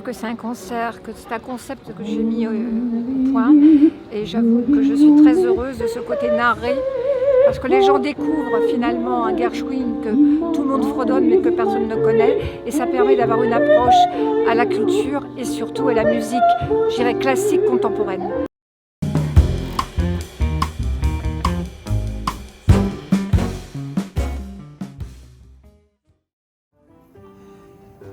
que c'est un concert, que c'est un concept que j'ai mis au point. Et j'avoue que je suis très heureuse de ce côté narré, parce que les gens découvrent finalement un Gershwin que tout le monde fredonne mais que personne ne connaît. Et ça permet d'avoir une approche à la culture et surtout à la musique, je dirais classique contemporaine.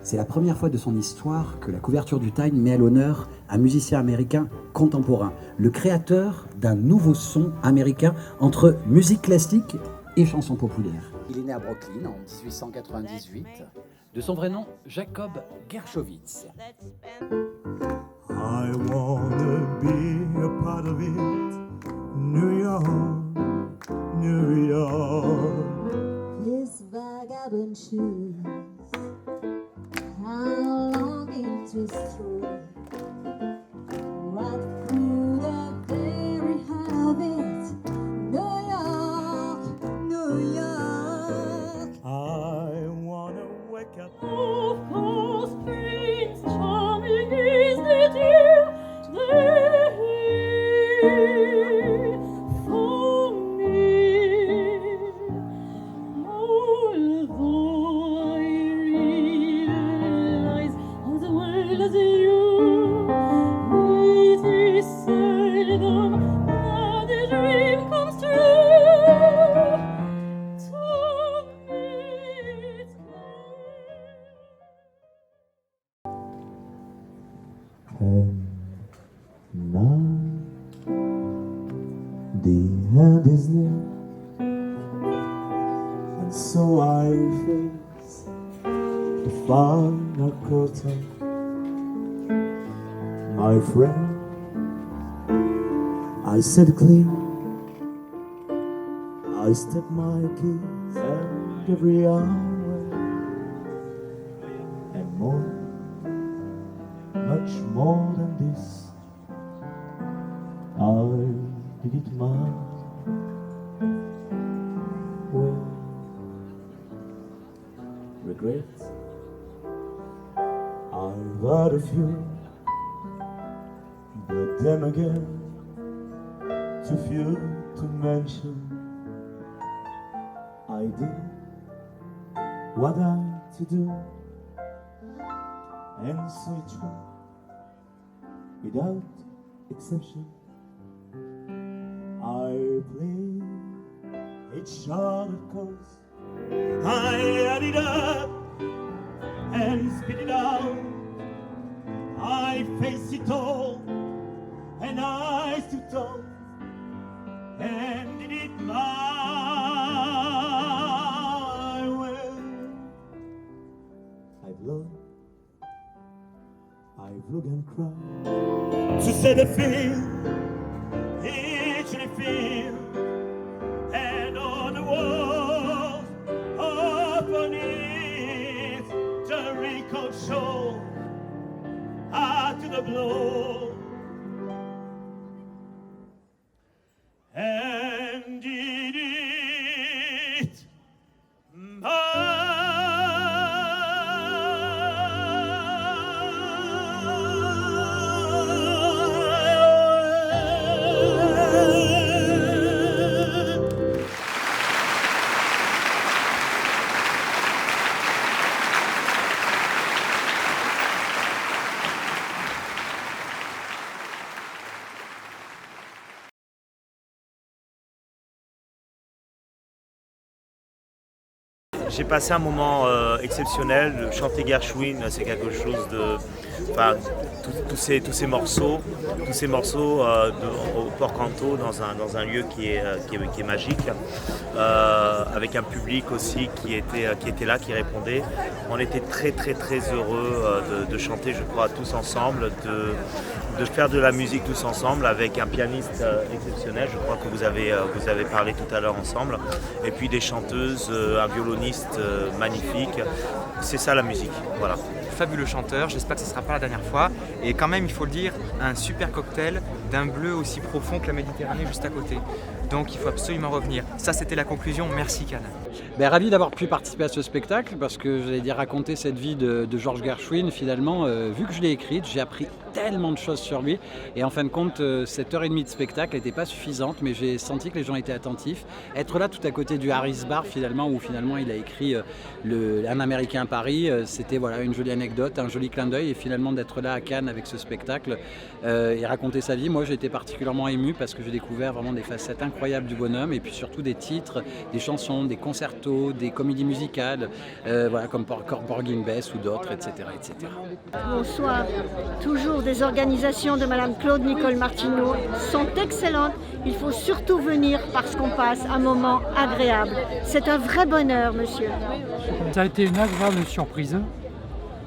C'est la première fois de son histoire que la couverture du Time met à l'honneur un musicien américain contemporain, le créateur d'un nouveau son américain entre musique classique et chansons populaires. Il est né à Brooklyn en 1898, de son vrai nom Jacob Gershowitz. I wanna be a part of it, New York, New York. His vagabond shoes, I'm longing to stray right through the very habit, New York, New York. I wanna wake up. Of course, Prince Charming is the dear for me. Although I realize all the world as you, it is seldom that a dream comes true. To me it's And now the end is near, and so I face the final curtain. My friend, I said clean, I step my keys and every hour and more. Much more than this, I did it my way. Regrets, I've had a few, but then again, too few to mention. I did what I had to do, and so it was. Without exception, I play each other course. I add it up and spit it out. I face it all, and I stood tall and did it my way. I've loved, I've looked and cried to set a field, each in a field, and on the walls upon it, the record show after the blow, and did it my J'ai passé un moment exceptionnel. Chanter Gershwin, c'est quelque chose de... Enfin, tous ces morceaux au Port Canto, dans un lieu qui est magique, avec un public aussi qui était là, qui répondait. On était très heureux de chanter, je crois, tous ensemble, de faire de la musique tous ensemble avec un pianiste exceptionnel, je crois que vous avez parlé tout à l'heure ensemble, et puis des chanteuses, un violoniste magnifique. C'est ça la musique, voilà. Fabuleux chanteur, j'espère que ce ne sera pas la dernière fois. Et quand même, il faut le dire, un super cocktail d'un bleu aussi profond que la Méditerranée juste à côté. Donc il faut absolument revenir. Ça, c'était la conclusion. Merci, Cannes. Ravi d'avoir pu participer à ce spectacle parce que j'allais dire raconter cette vie de George Gershwin finalement, vu que je l'ai écrite, j'ai appris tellement de choses sur lui et en fin de compte cette heure et demie de spectacle n'était pas suffisante mais j'ai senti que les gens étaient attentifs. Être là tout à côté du Harris Bar finalement où finalement il a écrit Un Américain à Paris, c'était voilà, une jolie anecdote, un joli clin d'œil et finalement d'être là à Cannes avec ce spectacle et raconter sa vie. Moi j'ai été particulièrement ému parce que j'ai découvert vraiment des facettes incroyables du bonhomme et puis surtout des titres, des chansons, des concertos, des comédies musicales voilà, comme Porgy and Bess ou d'autres, etc., etc. Bonsoir. Toujours des organisations de Madame Claude Nicole Martineau sont excellentes. Il faut surtout venir parce qu'on passe un moment agréable. C'est un vrai bonheur, monsieur. Ça a été une agréable surprise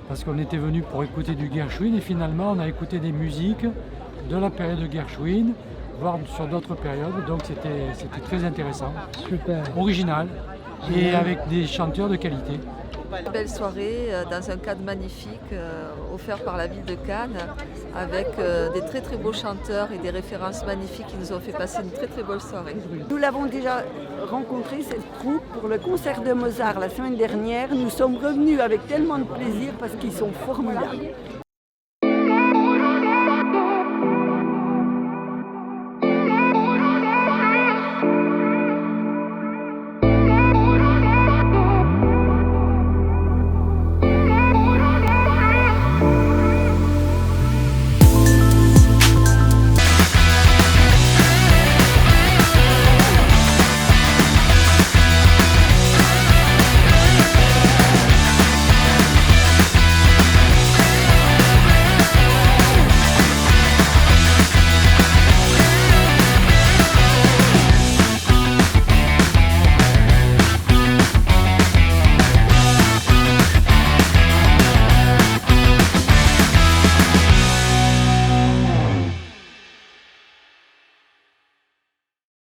parce qu'on était venu pour écouter du Gershwin et finalement on a écouté des musiques de la période de Gershwin, voire sur d'autres périodes, donc c'était très intéressant, super, original et avec des chanteurs de qualité. Une belle soirée dans un cadre magnifique offert par la ville de Cannes avec des très très beaux chanteurs et des références magnifiques qui nous ont fait passer une très très belle soirée. Nous l'avons déjà rencontré cette troupe pour le concert de Mozart la semaine dernière. Nous sommes revenus avec tellement de plaisir parce qu'ils sont formidables.